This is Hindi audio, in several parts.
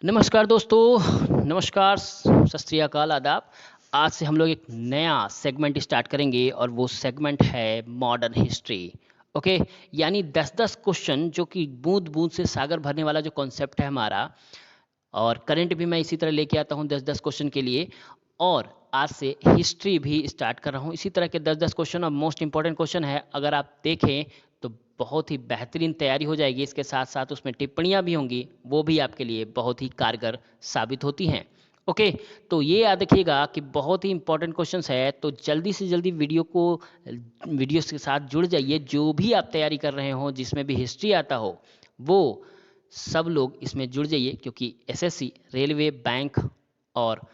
नमस्कार दोस्तों, नमस्कार, सत श्री अकाल, आदाब। आज से हम लोग एक नया सेगमेंट स्टार्ट करेंगे और वो सेगमेंट है मॉडर्न हिस्ट्री। ओके, यानी 10-10 क्वेश्चन जो कि बूंद बूंद से सागर भरने वाला जो कॉन्सेप्ट है हमारा। और करंट भी मैं इसी तरह लेके आता हूँ 10-10 क्वेश्चन के लिए। और आज से हिस्ट्री भी स्टार्ट कर रहा हूँ इसी तरह के 10-10 क्वेश्चन। और मोस्ट इंपॉर्टेंट क्वेश्चन है, अगर आप देखें तो बहुत ही बेहतरीन तैयारी हो जाएगी। इसके साथ साथ उसमें टिप्पणियाँ भी होंगी, वो भी आपके लिए बहुत ही कारगर साबित होती हैं। ओके, तो ये याद रखिएगा कि बहुत ही इंपॉर्टेंट क्वेश्चंस है, तो जल्दी से जल्दी वीडियो के साथ जुड़ जाइए। जो भी आप तैयारी कर रहे हो, जिसमें भी हिस्ट्री आता हो, वो सब लोग इसमें जुड़ जाइए, क्योंकि एसएससी, रेलवे, बैंक और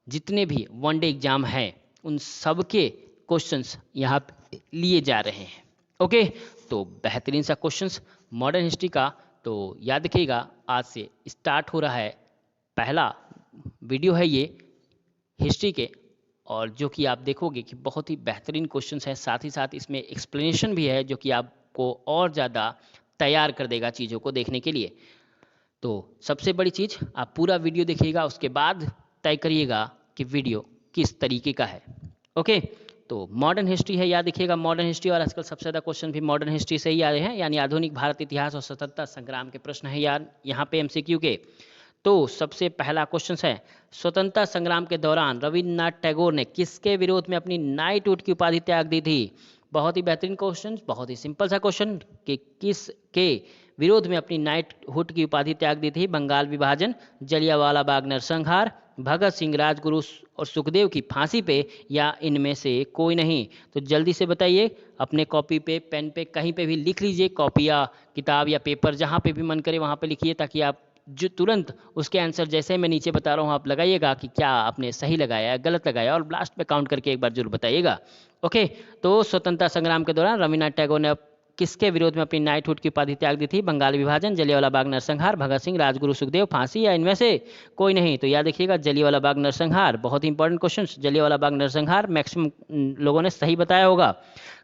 जितने भी वनडे एग्जाम हैं उन सब के क्वेश्चंस यहाँ पे लिए जा रहे हैं। ओके, तो बेहतरीन सा क्वेश्चंस मॉडर्न हिस्ट्री का। तो याद रखिएगा, आज से स्टार्ट हो रहा है पहला वीडियो है ये हिस्ट्री के। और जो कि आप देखोगे कि बहुत ही बेहतरीन क्वेश्चंस हैं, साथ ही साथ इसमें एक्सप्लेनेशन भी है जो कि आपको और ज़्यादा तैयार कर देगा चीज़ों को देखने के लिए। तो सबसे बड़ी चीज़, आप पूरा वीडियो देखिएगा, उसके बाद तय करिएगा कि वीडियो किस तरीके का है। ओके, तो मॉडर्न हिस्ट्री है, याद रखिएगा मॉडर्न हिस्ट्री। और आजकल सबसे ज़्यादा क्वेश्चन भी मॉडर्न हिस्ट्री से ही आ रहे हैं, यानी आधुनिक भारत इतिहास और स्वतंत्रता संग्राम के प्रश्न है यार यहाँ पे एमसीक्यू के। तो सबसे पहला क्वेश्चन है, स्वतंत्रता संग्राम के दौरान रविन्द्रनाथ टैगोर ने किसके विरोध में अपनी नाइटहुड की उपाधि त्याग दी थी? बहुत ही बेहतरीन क्वेश्चन, बहुत ही सिंपल सा क्वेश्चन कि किसके विरोध में अपनी नाइटहुड की उपाधि त्याग दी थी? बंगाल विभाजन, जलियांवाला बाग नरसंहार, भगत सिंह, राजगुरु और सुखदेव की फांसी पे, या इनमें से कोई नहीं? तो जल्दी से बताइए, अपने कॉपी पे, पेन पे, कहीं पे भी लिख लीजिए। कॉपी या किताब या पेपर, जहाँ पे भी मन करे वहाँ पे लिखिए, ताकि आप जो तुरंत उसके आंसर जैसे मैं नीचे बता रहा हूँ आप लगाइएगा कि क्या आपने सही लगाया है, गलत लगाया, और लास्ट में काउंट करके एक बार जरूर बताइएगा। ओके, तो स्वतंत्रता संग्राम के दौरान रविन्द्रनाथ टैगोर ने किसके विरोध में अपनी नाइटहुड की उपाधि त्याग दी थी? बंगाल विभाजन, जलियांवाला बाग नरसंहार, भगत सिंह, राजगुरु, सुखदेव, फांसी, या इनमें से कोई नहीं? तो याद रखिएगा जलियांवाला बाग नरसंहार। बहुत ही इंपॉर्टेंट क्वेश्चन, जलियांवाला बाग नरसंहार मैक्सिमम लोगों ने सही बताया होगा।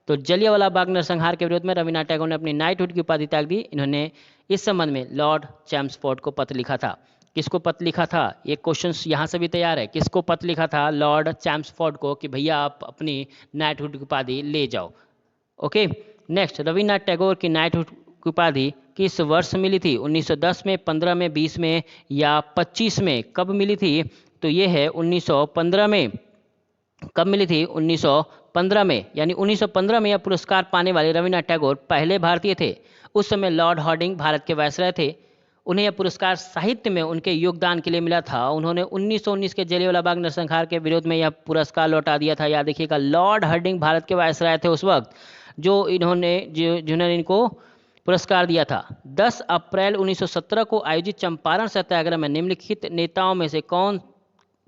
तो जलियांवाला बाग नरसंहार के विरोध में रविन्द्रनाथ टैगोर ने अपनी नाइटहुड की उपाधि त्याग दी। इन्होंने इस संबंध में लॉर्ड चैम्सफोर्ड को पत्र लिखा था। किसको पत्र लिखा था? ये क्वेश्चन यहाँ से भी तैयार है। किसको पत्र लिखा था? लॉर्ड चैम्सफोर्ड को, कि भैया आप अपनी नाइटहुड की उपाधि ले जाओ। ओके, नेक्स्ट, रविन्द्रनाथ टैगोर की नाइटहुड की उपाधि किस वर्ष मिली थी? 1910 में, 15 में, 20 में, या 25 में? कब मिली थी? तो ये है 1915 में। कब मिली थी? 1915 में। यानी 1915 में यह पुरस्कार पाने वाले रविन्द्रनाथ टैगोर पहले भारतीय थे। उस समय लॉर्ड हार्डिंग भारत के वायसराय थे। उन्हें यह पुरस्कार साहित्य में उनके योगदान के लिए मिला था। उन्होंने 1919 के जलियांवाला बाग नरसंहार के विरोध में यह पुरस्कार लौटा दिया था। याद रखिएगा, लॉर्ड हार्डिंग भारत के वायसराय थे उस वक्त, जिन्होंने इनको पुरस्कार दिया था। 10 अप्रैल 1917 को आयोजित चंपारण सत्याग्रह में निम्नलिखित नेताओं में से कौन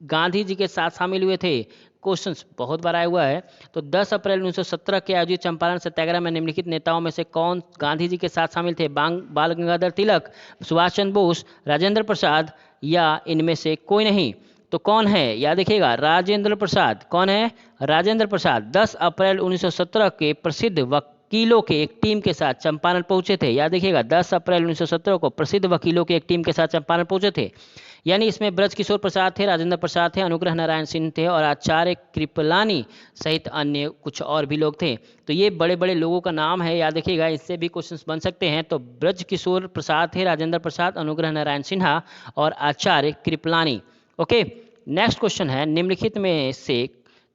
गांधी जी के साथ शामिल हुए थे? क्वेश्चंस बहुत बार आया हुआ है। तो 10 अप्रैल 1917 के आयोजित चंपारण सत्याग्रह में निम्नलिखित नेताओं में से कौन गांधी जी के साथ शामिल थे? बाल गंगाधर तिलक, सुभाष चंद्र बोस, राजेंद्र प्रसाद, या इनमें से कोई नहीं? तो कौन है? याद रखिएगा, राजेंद्र प्रसाद। कौन है? राजेंद्र प्रसाद 10 अप्रैल 1917 के प्रसिद्ध वकीलों के एक टीम के साथ चंपारण पहुंचे थे। याद रखिएगा, 10 अप्रैल 1917 को प्रसिद्ध वकीलों के एक टीम के साथ चंपारण पहुंचे थे। यानी इसमें ब्रजकिशोर प्रसाद थे, राजेंद्र प्रसाद थे, अनुग्रह नारायण सिंह थे, और आचार्य कृपलानी सहित अन्य कुछ और भी लोग थे। तो ये बड़े बड़े लोगों का नाम है, याद रखिएगा, इससे भी क्वेश्चंस बन सकते हैं। तो ब्रजकिशोर प्रसाद थे, राजेंद्र प्रसाद, अनुग्रह नारायण सिन्हा और Acharya Kripalani. Okay, next question है, निम्नलिखित में से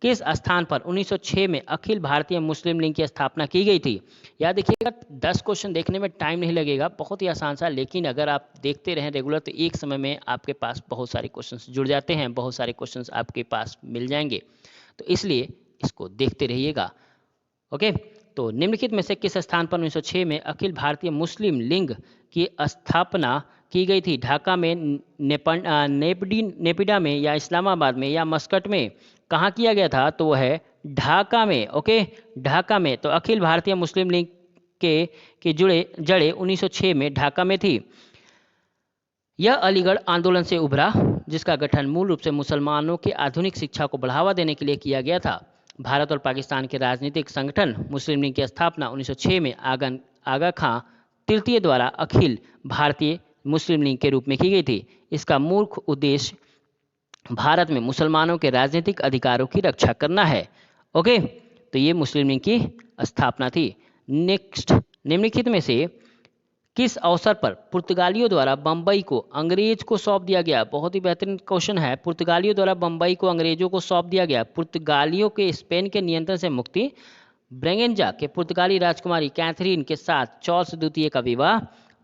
किस स्थान पर 1906 में अखिल भारतीय मुस्लिम लीग की स्थापना की गई थी? याद देखिएगा, 10 क्वेश्चन देखने में टाइम नहीं लगेगा, बहुत ही आसान सा, लेकिन अगर आप देखते रहें रेगुलर तो एक समय में आपके पास बहुत सारे क्वेश्चंस जुड़ जाते हैं, बहुत सारे क्वेश्चंस आपके पास मिल जाएंगे। तो इसलिए इसको देखते रहिएगा। ओके, तो निम्नलिखित में से किस स्थान पर 1906 में अखिल भारतीय मुस्लिम लीग की स्थापना की गई थी? ढाका में, नेपिडा में, या इस्लामाबाद में, या मस्कट में? कहाँ किया गया था? तो वह है ढाका में। ओके, ढाका में। तो अखिल भारतीय मुस्लिम लीग के जड़ें 1906 में ढाका में थी। यह अलीगढ़ आंदोलन से उभरा, जिसका गठन मूल रूप से मुसलमानों की आधुनिक शिक्षा को बढ़ावा देने के लिए किया गया था। भारत और पाकिस्तान के राजनीतिक संगठन मुस्लिम लीग की स्थापना 1906 में आगा खां तृतीय द्वारा अखिल भारतीय मुस्लिम लीग के रूप में की गई थी। इसका मुख्य उद्देश्य भारत में मुसलमानों के राजनीतिक अधिकारों की रक्षा करना है। ओके, तो ये मुस्लिम लीग की स्थापना थी। नेक्स्ट, निम्नलिखित में से किस अवसर पर पुर्तगालियों द्वारा बंबई को अंग्रेज को सौंप दिया गया? बहुत ही बेहतरीन क्वेश्चन है। पुर्तगालियों द्वारा बंबई को अंग्रेजों को सौंप दिया गया। पुर्तगालियों के स्पेन के नियंत्रण से मुक्ति, ब्रेगेंजा के पुर्तगाली राजकुमारी कैथरीन के साथ चार्ल्स द्वितीय का विवाह,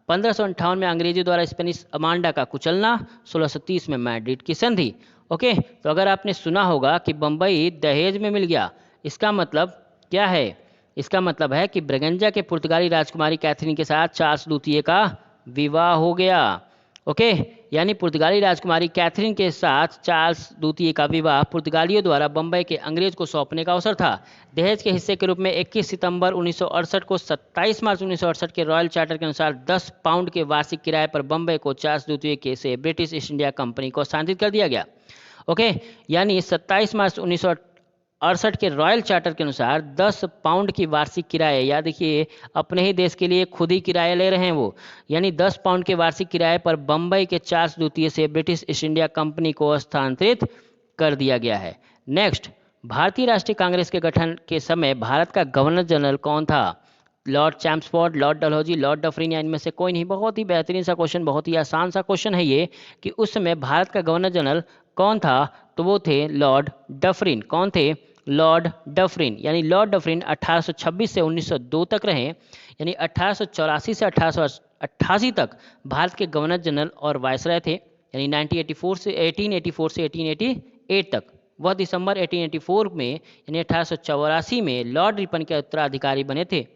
1558 में अंग्रेजों द्वारा स्पेनिश अमांडा का कुचलना, 1630 में मैड्रिड की संधि। ओके, तो अगर आपने सुना होगा कि बंबई दहेज में मिल गया, इसका मतलब क्या है? इसका मतलब है कि ब्रेगेंजा के पुर्तगाली राजकुमारी कैथरीन के साथ चार्ल्स द्वितीय का विवाह हो गया। ओके, यानी पुर्तगाली राजकुमारी कैथरीन के साथ चार्ल्स द्वितीय का विवाह पुर्तगालियों द्वारा बंबई के अंग्रेज को सौंपने का अवसर था। दहेज के हिस्से के रूप में 21 सितंबर 1968 को 27 मार्च 1968 के रॉयल चार्टर के अनुसार 10 पाउंड के वार्षिक किराए पर बंबई को चार्ल्स द्वितीय के से ब्रिटिश ईस्ट इंडिया कंपनी को हस्तांतरित कर दिया गया। ओके, यानी 27 मार्च 1968 के रॉयल चार्टर के अनुसार 10 पाउंड की वार्षिक किराए, या देखिए अपने ही देश के लिए खुद ही किराया ले रहे हैं वो, यानी 10 पाउंड के वार्षिक किराए पर बंबई के चार्ल्स द्वितीय से ब्रिटिश ईस्ट इंडिया कंपनी को हस्तांतरित कर दिया गया है। नेक्स्ट, भारतीय राष्ट्रीय कांग्रेस के गठन के समय भारत का गवर्नर जनरल कौन था? Lord Chelmsford, Lord Dalhousie, Lord Dufferin, या इनमें से कोई नहीं? बहुत ही बेहतरीन सा क्वेश्चन, बहुत ही आसान सा क्वेश्चन है ये कि उस समय भारत का गवर्नर जनरल कौन था? तो वो थे लॉर्ड डफरिन। कौन थे? Lord Dufferin. यानी लॉर्ड डफरिन 1826 से 1902 तक रहे, यानी 1884 से 1888 तक भारत के गवर्नर जनरल और वायसराय थे, यानी 1884 से 1888 तक। वह दिसंबर 1884 में यानी 1884 में लॉर्ड रिपन के उत्तराधिकारी बने थे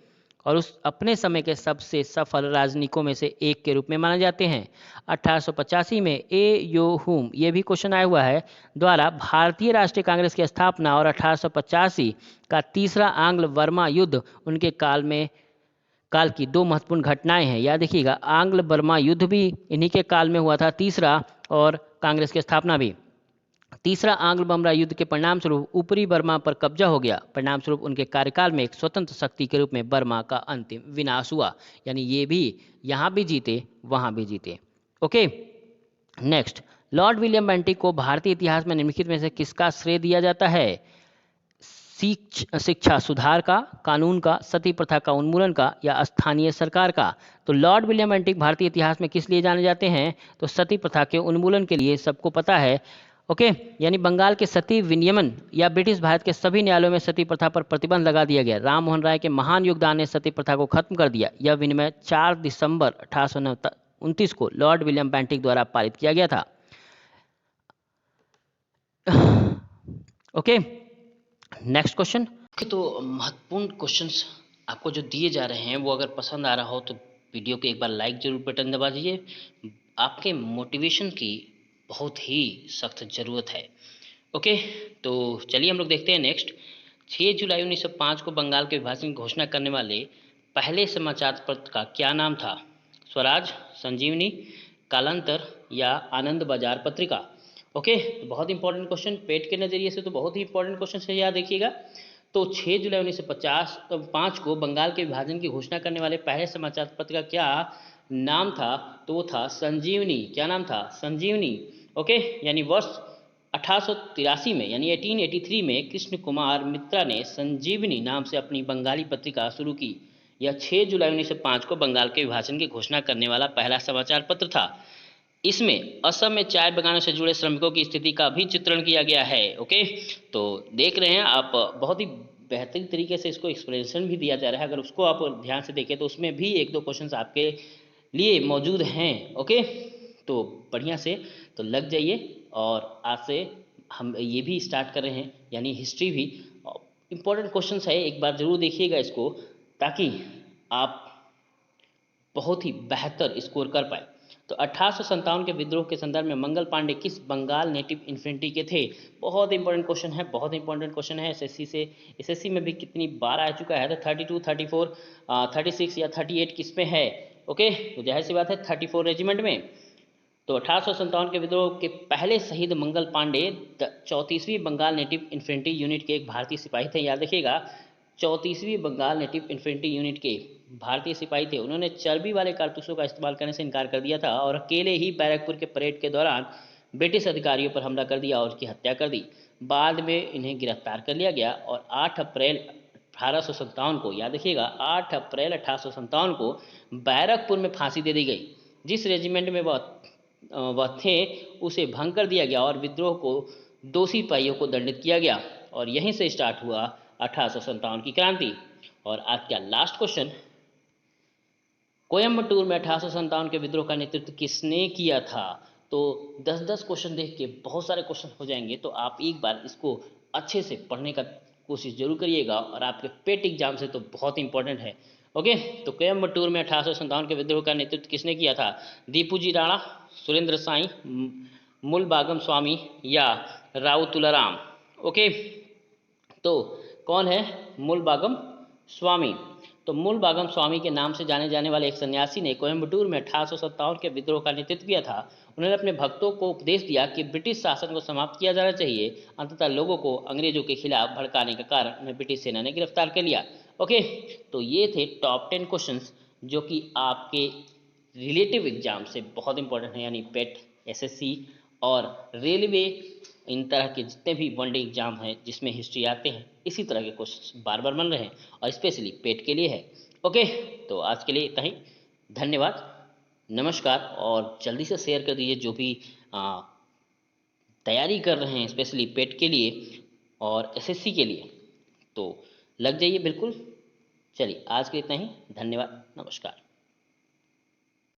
और उस अपने समय के सबसे सफल राजनयिकों में से एक के रूप में माने जाते हैं। 1885 में ए यो हुम, ये भी क्वेश्चन आया हुआ है, द्वारा भारतीय राष्ट्रीय कांग्रेस की स्थापना और 1885 का तीसरा आंग्ल बर्मा युद्ध उनके काल की दो महत्वपूर्ण घटनाएं हैं। याद रखिएगा, आंग्ल बर्मा युद्ध भी इन्हीं के काल में हुआ था, तीसरा, और कांग्रेस की स्थापना भी। तीसरा आंग्ल बर्मा युद्ध के परिणाम स्वरूप ऊपरी बर्मा पर कब्जा हो गया। परिणाम स्वरूप उनके कार्यकाल में एक स्वतंत्र शक्ति के रूप में बर्मा का अंतिम विनाश हुआ। यानी ये भी यहाँ भी जीते, वहाँ भी जीते। Okay, next, Lord William Bentinck को भारतीय इतिहास में निम्नलिखित में से किसका श्रेय दिया जाता है? शिक्षा सुधार का, कानून का, सती प्रथा का उन्मूलन का, या स्थानीय सरकार का? तो लॉर्ड विलियम बेंटिक भारतीय इतिहास में किस लिए जाने जाते हैं? तो सती प्रथा के उन्मूलन के लिए, सबको पता है। ओके, यानी बंगाल के सती विनियमन या ब्रिटिश भारत के सभी न्यायालयों में सती प्रथा पर प्रतिबंध लगा दिया गया। राम मोहन राय के महान योगदान ने सती प्रथा को खत्म कर दिया। यह विनिमय 4 दिसंबर 1829 को लॉर्ड विलियम बेंटिक द्वारा पारित किया गया था। Okay, next question. तो महत्वपूर्ण क्वेश्चंस आपको जो दिए जा रहे हैं वो अगर पसंद आ रहा हो तो वीडियो को एक बार लाइक जरूर बटन दबा दीजिए। आपके मोटिवेशन की बहुत ही सख्त ज़रूरत है। ओके, तो चलिए हम लोग देखते हैं नेक्स्ट। 6 जुलाई 1905 को बंगाल के विभाजन की घोषणा करने वाले पहले समाचार पत्र का क्या नाम था? स्वराज, संजीवनी, कालांतर, या आनंद बाजार पत्रिका? ओके, तो बहुत इंपॉर्टेंट क्वेश्चन, पेट के नज़रिए से तो बहुत ही इंपॉर्टेंट क्वेश्चन है, याद रखिएगा। तो 6 जुलाई 1905 को बंगाल के विभाजन की घोषणा करने वाले पहले समाचार पत्र का क्या नाम था? तो वो था संजीवनी। क्या नाम था? संजीवनी। ओके, यानी वर्ष 1883 में यानी 1883 में कृष्ण कुमार मित्रा ने संजीवनी नाम से अपनी बंगाली पत्रिका शुरू की। यह 6 जुलाई 1905 को बंगाल के विभाजन की घोषणा करने वाला पहला समाचार पत्र था। इसमें असम में चाय बगानों से जुड़े श्रमिकों की स्थिति का भी चित्रण किया गया है। ओके, तो देख रहे हैं आप, बहुत ही बेहतरीन तरीके से इसको एक्सप्लेनेशन भी दिया जा रहा है। अगर उसको आप ध्यान से देखें तो उसमें भी एक दो क्वेश्चंस आपके लिए मौजूद हैं। ओके, तो बढ़िया से तो लग जाइए। और आज से हम ये भी स्टार्ट कर रहे हैं, यानी हिस्ट्री भी इम्पोर्टेंट क्वेश्चंस है, एक बार ज़रूर देखिएगा इसको, ताकि आप बहुत ही बेहतर स्कोर कर पाए। तो 1857 के विद्रोह के संदर्भ में मंगल पांडे किस बंगाल नेटिव इन्फेंट्री के थे? बहुत इंपॉर्टेंट क्वेश्चन है, बहुत इंपॉर्टेंट क्वेश्चन है। एसएससी में भी कितनी बार आ चुका है, तो 32, 34, 36 या 38 किस में है? ओके, तो जाहिर सी बात है 34 रेजिमेंट में। तो 1857 के विद्रोह के पहले शहीद मंगल पांडे 34वीं बंगाल नेटिव इन्फेंट्री यूनिट के एक भारतीय सिपाही थे। याद रखिएगा, 34वीं बंगाल नेटिव इन्फेंट्री यूनिट के भारतीय सिपाही थे उन्होंने चर्बी वाले कारतूसों का इस्तेमाल करने से इनकार कर दिया था और अकेले ही बैरकपुर के परेड के दौरान ब्रिटिश अधिकारियों पर हमला कर दिया और उसकी हत्या कर दी। बाद में इन्हें गिरफ्तार कर लिया गया और 8 अप्रैल 1857 को, याद रखिएगा 8 अप्रैल 1857 को बैरकपुर में फांसी दे दी गई। जिस रेजिमेंट में वह थे उसे भंग कर दिया गया और विद्रोह को दोषी सिपाहियों को दंडित किया गया और यहीं से स्टार्ट हुआ 1857 की क्रांति। और आज का लास्ट क्वेश्चन, कोयम्बटूर में 1857 के विद्रोह का नेतृत्व किसने किया था? तो 10-10 क्वेश्चन देख के बहुत सारे क्वेश्चन हो जाएंगे, तो आप एक बार इसको अच्छे से पढ़ने का कोशिश जरूर करिएगा और आपके पेट एग्जाम से तो बहुत इंपॉर्टेंट है। ओके, तो कोयम्बटूर में 1857 के विद्रोह का नेतृत्व किसने किया था? दीपूजी राणा, सुरेंद्र साई, मूलबागम स्वामी या राव तुलाराम? ओके, तो कौन है मूलबागम स्वामी? तो मूलबागम स्वामी के नाम से जाने जाने वाले एक सन्यासी ने कोयम्बटूर में 1857 के विद्रोह का नेतृत्व किया था। उन्होंने अपने भक्तों को उपदेश दिया कि ब्रिटिश शासन को समाप्त किया जाना चाहिए। अंततः लोगों को अंग्रेजों के खिलाफ भड़काने के कारण उन्हें ब्रिटिश सेना ने गिरफ्तार कर लिया। ओके, तो ये थे टॉप 10 क्वेश्चंस जो कि आपके रिलेटिव एग्जाम से बहुत इंपॉर्टेंट है, यानी पेट, एसएससी और रेलवे, इन तरह के जितने भी वनडे एग्जाम हैं जिसमें हिस्ट्री आते हैं, इसी तरह के क्वेश्चन बार बार बन रहे हैं और स्पेशली पेट के लिए है। ओके, तो आज के लिए इतना ही। धन्यवाद, नमस्कार। और जल्दी से शेयर कर दीजिए जो भी तैयारी कर रहे हैं स्पेशली पेट के लिए और एसएससी के लिए, तो लग जाइए बिल्कुल। चलिए आज के लिए इतना ही, धन्यवाद, नमस्कार।